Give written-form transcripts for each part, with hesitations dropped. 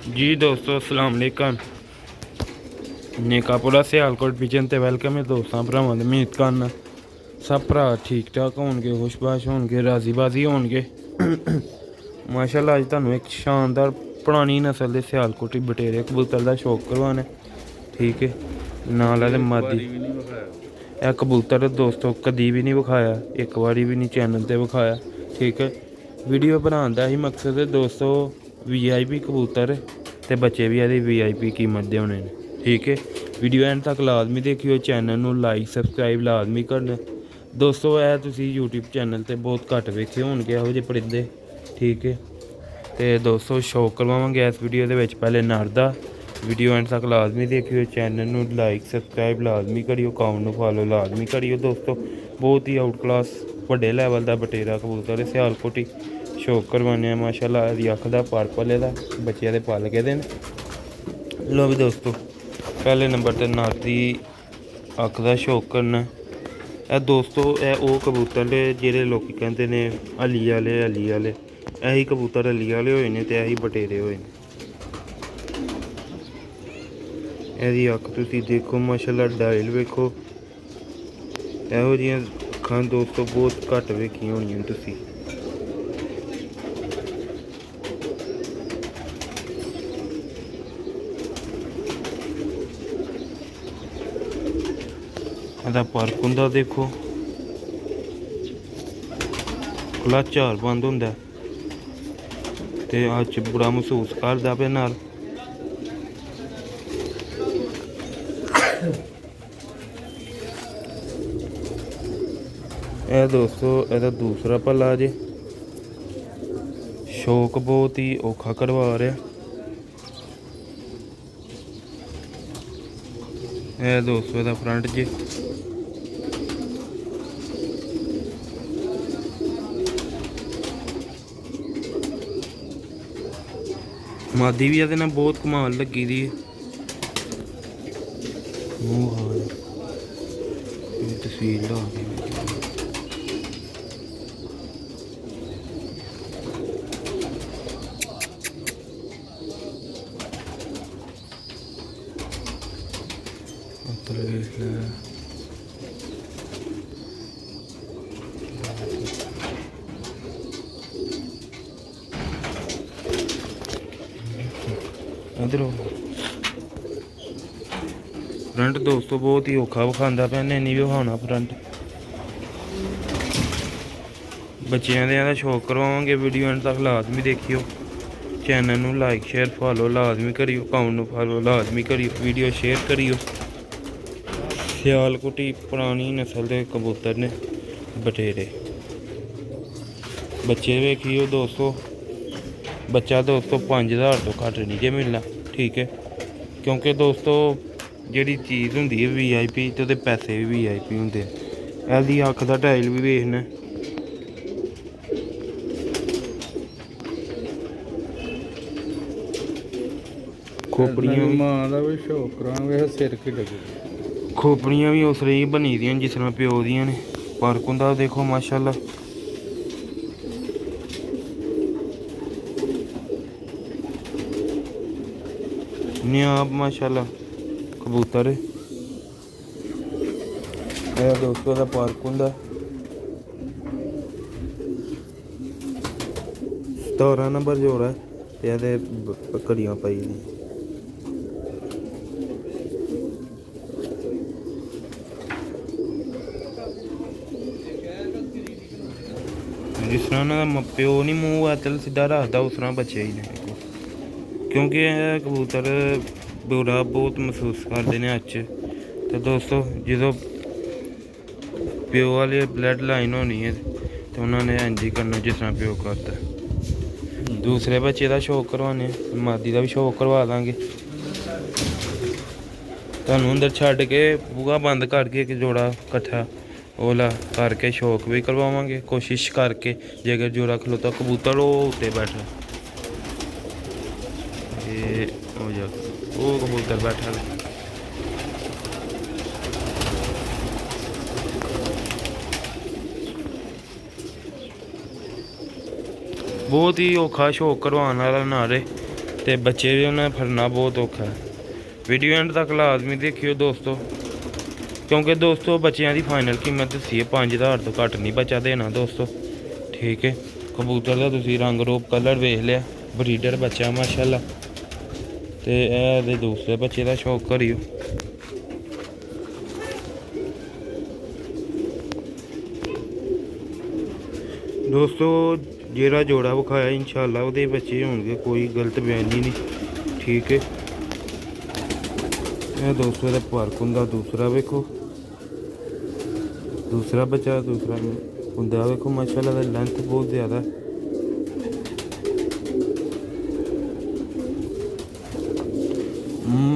जी दोस्तों अस्सलाम वालेकुम। नेकापुरा सियालकोट विजन ते वेलकम है दोस्तों भरावां दी उम्मीद करना सब भरा ठीक ठाक होणगे, खुशबाश होणगे, राजी बाजी होणगे। माशाल्लाह अज तुहानूं एक शानदार पुरानी नस्ल दे सियालकोटी बटेरे कबूतर दा शौक करवाना। ठीक है, नाल आह्ले मादी यह कबूतर दोस्तों कदी भी नहीं विखाया, एक बारी भी नहीं चैनल ते विखाया। ठीक है, वीडियो बनाने का ही मकसद है दोस्तों VIP कबूतर ते बच्चे भी यदि VIP कीमत दे होने ने। ठीक है, वीडियो एंड तक लाजमी देखियो, चैनल नूं लाइक सबसक्राइब लाजमी करना दोस्तों। यह तुसीं YouTube चैनल ते बहुत घट वेखे होणगे इहो जिहे परिंदे। ठीक है, तो दोस्तों शौक करवावांगे इस वीडियो दे विच पहले नर दा। वीडियो एंड तक लाजमी देखियो, चैनल नूं लाइक सबसक्राइब लाजमी करियो, अकाउंट नूं फॉलो लाजमी करियो दोस्तों। बहुत ही आउट क्लास वड्डे लैवल दा बटेरा कबूतर है सियालकोटी, शौक करवाने माशाल्लाह। दी अख दा पर पले दा बच्चे दे पल के दिन। लो भी दोस्तों पहले नंबर ते नर दी अख दा शौक करना। ਇਹ ਦੋਸਤੋ ਇਹ ਉਹ ਕਬੂਤਰ ਨੇ ਜਿਹੜੇ ਲੋਕੀ ਕਹਿੰਦੇ ਨੇ ਹਲੀ ਵਾਲੇ ਇਹੀ ਕਬੂਤਰ ਹਲੀ ਵਾਲੇ ਹੋਏ ਨੇ ਤੇ ਇਹੀ ਬਟੇਰੇ ਹੋਏ ਨੇ। ਇਹਦੀ ਅੱਖ ਤੁਸੀਂ ਦੇਖੋ ਮਾਸ਼ਾਅੱਲਾ, ਡਾਇਲ ਵੇਖੋ। ਇਹੋ ਜਿਹੀਆਂ ਅੱਖਾਂ ਦੋਸਤੋ ਬਹੁਤ ਘੱਟ ਵੇਖੀਆਂ ਹੋਣੀਆਂ ਤੁਸੀਂ। ਇਹਦਾ ਪਰ ਕੁੰਦਾ ਦੇਖੋ, ਖੁੱਲਾ ਝਾਰ ਬੰਦ ਹੁੰਦਾ ਤੇ ਅੱਜ ਬੜਾ ਮਹਿਸੂਸ ਕਰਦਾ ਪਿਆ ਨਾਲ। ਇਹ ਦੋਸਤੋ ਇਹਦਾ ਦੂਸਰਾ ਪੱਲਾ ਜੇ, ਸ਼ੌਕ ਬਹੁਤ ਹੀ ਔਖਾ ਕਰਵਾ ਰਿਹਾ। ਇਹ ਦੋਸਤੋ ਇਹਦਾ ਫਰੰਟ ਜੇ, ਮਾਦੀ ਵੀ ਇਹਦੇ ਨਾਲ ਬਹੁਤ ਕਮਾਲ ਲੱਗੀ ਦੀ ਹੈ। ਮੂੰਹ ਹਾਲ ਇਹ ਤਸਵੀਰ ਲਾ ਕੇ ਵੇਖ ਲੈ। इधर फ्रंट दोस्तों बहुत ही औखा विखांदा पिया, नहीं विखाना फ्रंट। बच्चों का शौक करवावांगे, वीडियो एंड तक लाजमी देखियो, चैनल नूं लाइक शेयर फॉलो लाजमी करियो, अकाउंट नूं फॉलो लाजमी करियो, वीडियो शेयर करियो। सियालकोटी पुरानी नस्ल के कबूतर ने बटेरे बच्चे वेखियो दोस्तों। बच्चा दोस्तों 5000 तो घट नहीं जे मिलना। ठीक है, क्योंकि दोस्तों जी चीज़ होंगी है VIP तो पैसे भी VIP होंगे। इसकी अख का टाइल भी वेखना, खोपड़ियां भी शौक करांगे, सिर की लगे खोपड़ियां भी उस रही बनी दियां जिस तरह प्यो दियां ने। पर कुंदा देखो माशाल्लाह, नियाब माशाल्लाह कबूतर है। यह दोस्तों का पार्क होंगे 17 नंबर जोड़ा है। ये घड़ियां पाई दी जिस तरह ना प्यो नहीं मूँह ऐतल सीधा रखता उस तरह बच्चे ही ने। क्योंकि यह कबूतर बुरा बहुत महसूस करते हैं अच। तो दोस्तों जो प्यो वाली ब्लड लाइन होनी है तो उन्होंने इंज ही करना जिस तरह प्यो करता। दूसरे बच्चे का शौक करवाने, मादी का भी शौक करवा देंगे। तुहानूं अंदर छड्ड के बूहा बंद करके एक जोड़ा कट्ठा ओला करके शौक भी करवावांगे, कोशिश करके। जेकर जोड़ा खलोता कबूतर वो उत्ते बैठा हो जा वो कबूतर बैठा है। बहुत ही औखा शौक करवाने वाला नारे ਤੇ ਬੱਚੇ ਵੀ ਉਹਨਾਂ ਫੜਨਾ ਬਹੁਤ ਔਖਾ ਹੈ। ਵੀਡੀਓ ਐਂਡ ਤੱਕ ਲਾਜ਼ਮੀ ਦੇਖਿਓ ਦੋਸਤੋ, ਕਿਉਂਕਿ ਦੋਸਤੋ ਬੱਚਿਆਂ ਦੀ ਫਾਈਨਲ ਕੀਮਤ ਦੱਸੀ ਹੈ 5000 ਤੋਂ ਘੱਟ ਨਹੀਂ ਬੱਚਾ ਦੇਣਾ ਦੋਸਤੋ। ਠੀਕ ਹੈ, ਕਬੂਤਰ ਦਾ ਤੁਸੀਂ ਰੰਗ ਰੂਪ ਕਲਰ ਵੇਖ ਲਿਆ, ਬਰੀਡਰ ਬੱਚਾ ਮਾਸ਼ਾਅੱਲਾ। ਤੇ ਇਹ ਦੇ ਦੂਸਰੇ ਬੱਚੇ ਦਾ ਸ਼ੌਕ ਕਰਿਓ। ਦੋਸਤੋ ਜਿਹੜਾ ਜੋੜਾ ਵਿਖਾਇਆ ਇੰਸ਼ਾਅੱਲਾ ਉਹਦੇ ਬੱਚੇ ਹੋਣਗੇ, ਕੋਈ ਗਲਤ ਬਿਆਨੀ ਨਹੀਂ। ਠੀਕ ਹੈ, ਇਹ ਦੋਸਤੋ ਦਾ ਪਾਰਕ ਹੁੰਦਾ ਦੂਸਰਾ ਵੇਖੋ, ਦੂਸਰਾ ਬੱਚਾ ਦੂਸਰਾ ਹੁੰਦਾ ਵੇਖੋ ਮਾਸ਼ਾਅੱਲਾ ਦਾ ਲੈਂਥ ਬਹੁਤ ਜ਼ਿਆਦਾ।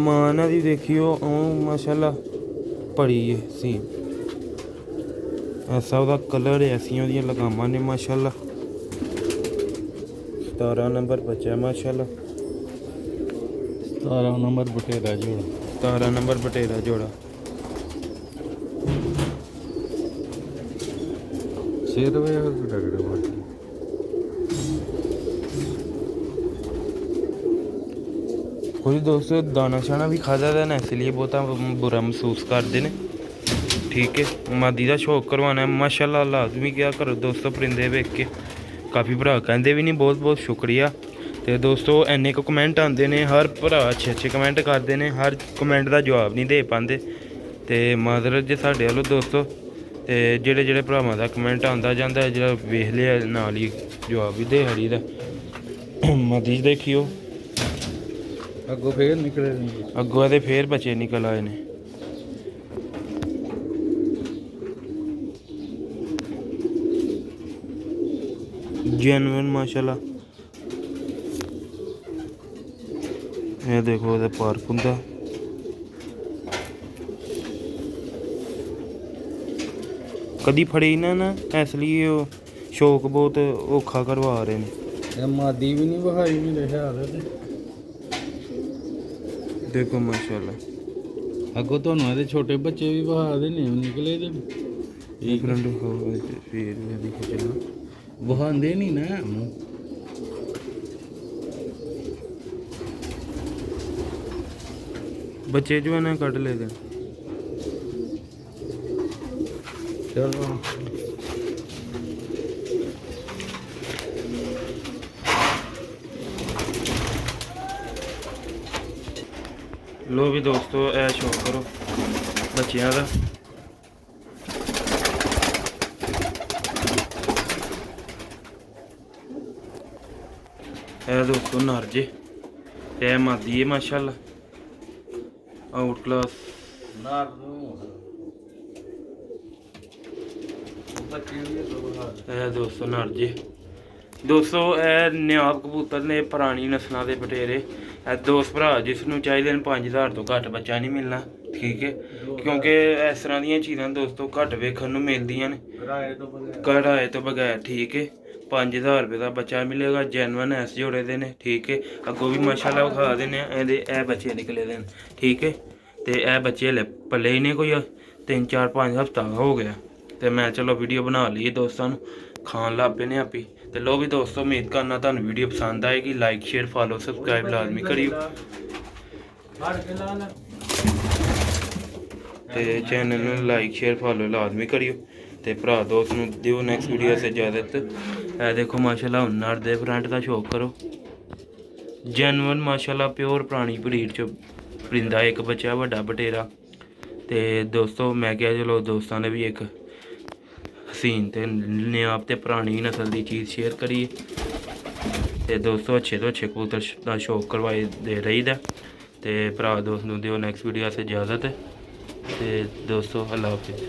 ਮਾਂ ਦੀ ਦੇਖਿਓ ਉਹ ਮਾਸ਼ਾਅੱਲਾ ਬੜੀ ਹੈ ਸੀ, ਐਸਾ ਉਹਦਾ ਕਲਰ ਐਸੀਆਂ ਉਹਦੀਆਂ ਲਗਾਮਾਂ ਨੇ ਮਾਸ਼ਾਅੱਲਾ। 17 ਨੰਬਰ ਬੱਚਾ ਮਾਸ਼ਾਅੱਲਾ, 17 ਨੰਬਰ ਬਟੇਰਾ ਜੋੜਾ, 17 ਨੰਬਰ ਬਟੇਰਾ ਜੋੜਾ। ਸਿਰ ਵੇ ਰਗੜੇ ਮਾਰ ਕੋਈ ਦੋਸਤੋ ਦਾਣਾ ਸ਼ਾਣਾ ਵੀ ਖਾਦਾ ਦਾ ਨਾ, ਇਸ ਲਈ ਬਹੁਤਾ ਬੁਰਾ ਮਹਿਸੂਸ ਕਰਦੇ ਨੇ। ਠੀਕ ਹੈ, ਮਾਦੀ ਦਾ ਸ਼ੌਕ ਕਰਵਾਉਣਾ ਮਾਸ਼ਾਅੱਲਾ ਲਾਜ਼ਮੀ ਕਿਆ ਕਰੋ ਦੋਸਤੋ। ਪਰਿੰਦੇ ਵੇਖ ਕੇ ਕਾਫੀ ਭਰਾ ਕਹਿੰਦੇ ਵੀ ਨਹੀਂ, ਬਹੁਤ ਬਹੁਤ ਸ਼ੁਕਰੀਆ। ਤੇ ਦੋਸਤੋ ਇੰਨੇ ਕੁ ਕਮੈਂਟ ਆਉਂਦੇ ਨੇ, ਹਰ ਭਰਾ ਅੱਛੇ ਕਮੈਂਟ ਕਰਦੇ ਨੇ, ਹਰ ਕਮੈਂਟ ਦਾ ਜਵਾਬ ਨਹੀਂ ਦੇ ਪਾਉਂਦੇ। ਤੇ ਮਾਜ਼ਰਤ ਜੇ ਸਾਡੇ ਵੱਲੋਂ ਦੋਸਤੋ। ਤੇ ਜਿਹੜੇ ਭਰਾਵਾਂ ਦਾ ਕਮੈਂਟ ਆਉਂਦਾ ਜਾਂਦਾ, ਜਿਹੜਾ ਵੇਖ ਲਿਆ ਨਾਲ ਹੀ ਜਵਾਬ ਵੀ ਦੇ ਹਰੀ ਦਾ। ਮਾਦੀ ਦੇਖਿਓ ਅੱਗੋਂ ਫੇਰ ਨਿਕਲੇ, ਅੱਗੋਂ ਇਹਦੇ ਫੇਰ ਬੱਚੇ ਨਿਕਲ ਆਏ ਨੇ। ਜੈਨੂਇਨ ਮਾਸ਼ਾਅੱਲਾ। ਇਹ ਦੇਖੋ ਇਹਦਾ ਪਾਰਕ ਹੁੰਦਾ। ਕਦੀ ਫੜੇ ਨਾ ਇਸ ਲਈ ਉਹ ਸ਼ੌਕ ਬਹੁਤ ਔਖਾ ਕਰਵਾ ਰਹੇ ਨੇ। ਇਹ ਮਾਦੀ ਵੀ ਨਹੀਂ ਵਹਾਈ ਮੇਰੇ ਖਿਆਲ ਤੇ ਦੇਖੋ ਮਾਸ਼ਾਅੱਲਾ। ਅੱਗੋਂ ਤੁਹਾਨੂੰ ਇਹਦੇ ਛੋਟੇ ਬੱਚੇ ਵੀ ਵਹਾ ਦੇ ਨੇ ਨਿਕਲੇ ਤੇ ਇੱਕ ਰੰਡ ਫੇਰ ਦੇਖੋ ਚੱਲੋ ਵਹਾਉਂਦੇ ਨਹੀਂ ਨਾ। ਬੱਚੇ ਜੋ ਨਾ ਕੱਢ ਲੈ ਦੇ। ਚਲੋ ਲੋ ਵੀ ਦੋਸਤੋ ਇਹ ਸ਼ੌਕ ਕਰੋ ਬੱਚਿਆਂ ਦਾ। ਇਹ ਦੋਸਤੋ ਨਰ ਜੇ, ਇਹ ਮਾਦੀ ਹੈ ਮਾਸ਼ਾਅੱਲਾ, ਆਊਟ ਕਲਾਸ ਨਾਰ ਨੂੰ ਇਹ ਦੋਸਤੋ ਨਰ ਜੇ। ਦੋਸਤੋ ਇਹ ਨਿਆਬ ਕਬੂਤਰ ਨੇ, ਪੁਰਾਣੀ ਨਸਲਾਂ ਦੇ ਬਟੇਰੇ। ਇਹ ਦੋਸਤ ਭਰਾ ਜਿਸ ਨੂੰ ਚਾਹੀਦੇ ਨੇ 5000 ਤੋਂ ਘੱਟ ਬੱਚਾ ਨਹੀਂ ਮਿਲਣਾ। ਠੀਕ ਹੈ, ਕਿਉਂਕਿ ਇਸ ਤਰ੍ਹਾਂ ਦੀਆਂ ਚੀਜ਼ਾਂ ਦੋਸਤੋ ਘੱਟ ਵੇਖਣ ਨੂੰ ਮਿਲਦੀਆਂ ਨੇ ਕਿਰਾਏ ਤੋਂ ਬਗੈਰ। ਠੀਕ ਹੈ, 5000 ਰੁਪਏ ਦਾ ਬੱਚਾ ਮਿਲੇਗਾ, ਜੈਨੂਅਨ ਐਸ ਜੋੜੇ ਦੇ ਨੇ। ਠੀਕ ਹੈ, ਅੱਗੋਂ ਵੀ ਮਾਸ਼ਾਅੱਲਾ ਵਿਖਾ ਦਿੰਦੇ ਆ ਇਹਦੇ ਇਹ ਬੱਚੇ ਨਿਕਲੇ ਦੇ ਨੇ। ਠੀਕ ਹੈ, ਤੇ ਇਹ ਬੱਚੇ ਹਲੇ ਪੱਲੇ ਹੀ ਨੇ, ਕੋਈ 3 4 5 ਹਫ਼ਤਾ ਹੋ ਗਿਆ। ਤੇ ਮੈਂ ਚਲੋ ਵੀਡੀਓ ਬਣਾ ਲਈਏ, ਦੋਸਤਾਂ ਨੂੰ ਖਾਣ ਲੱਗ ਪਏ ਨੇ ਆਪੀ। ਤੇ ਲੋ ਵੀ ਦੋਸਤੋ ਉਮੀਦ ਕਰਨਾ ਤੁਹਾਨੂੰ ਵੀਡੀਓ ਪਸੰਦ ਆਏਗੀ। ਲਾਈਕ ਸ਼ੇਅਰ ਫਾਲੋ ਸਬਸਕ੍ਰਾਈਬ ਲਾਜ਼ਮੀ ਕਰਿਓ ਤੇ ਚੈਨਲ ਨੂੰ ਲਾਈਕ ਸ਼ੇਅਰ ਫਾਲੋ ਲਾਜ਼ਮੀ ਕਰਿਓ। ਤੇ ਭਰਾ ਦੋਸਤ ਨੂੰ ਦਿਓ ਨੈਕਸਟ ਵੀਡੀਓ ਸੇ ਇਜਾਜ਼ਤ। ਇਹ ਦੇਖੋ ਮਾਸ਼ਾਅੱਲਾ ਨਰ ਦੇ ਫਰੰਟ ਦਾ ਸ਼ੌਕ ਕਰੋ, ਜੈਨੂਅਨ ਮਾਸ਼ਾਅੱਲਾ ਪਿਓਰ ਪੁਰਾਣੀ ਬਰੀਡ ਚ ਪਰਿੰਦਾ। ਇੱਕ ਬੱਚਾ ਵੱਡਾ ਬਟੇਰਾ। ਤੇ ਦੋਸਤੋ ਮੈਂ ਕਿਹਾ ਚਲੋ ਦੋਸਤਾਂ ਨੇ ਵੀ ਇੱਕ ਹਸੀਨ ਤੇ ਨਿਆਬ ਤੇ ਪੁਰਾਣੀ ਨਸਲ ਦੀ ਚੀਜ਼ ਸ਼ੇਅਰ ਕਰੀਏ। ਤੇ ਦੋਸਤੋ ਅੱਛੇ ਤੋਂ ਅੱਛੇ ਕਬੂਤਰ ਦਾ ਸ਼ੌਕ ਕਰਵਾਏ ਦੇ ਰਹੀਦਾ। ਤੇ ਭਰਾ ਦੋਸਤ ਨੂੰ ਦਿਓ ਨੈਕਸਟ ਵੀਡੀਓ ਸੇ ਇਜਾਜ਼ਤ। ਤੇ ਦੋਸਤੋ ਅੱਲਾ ਹਾਫਿਜ਼।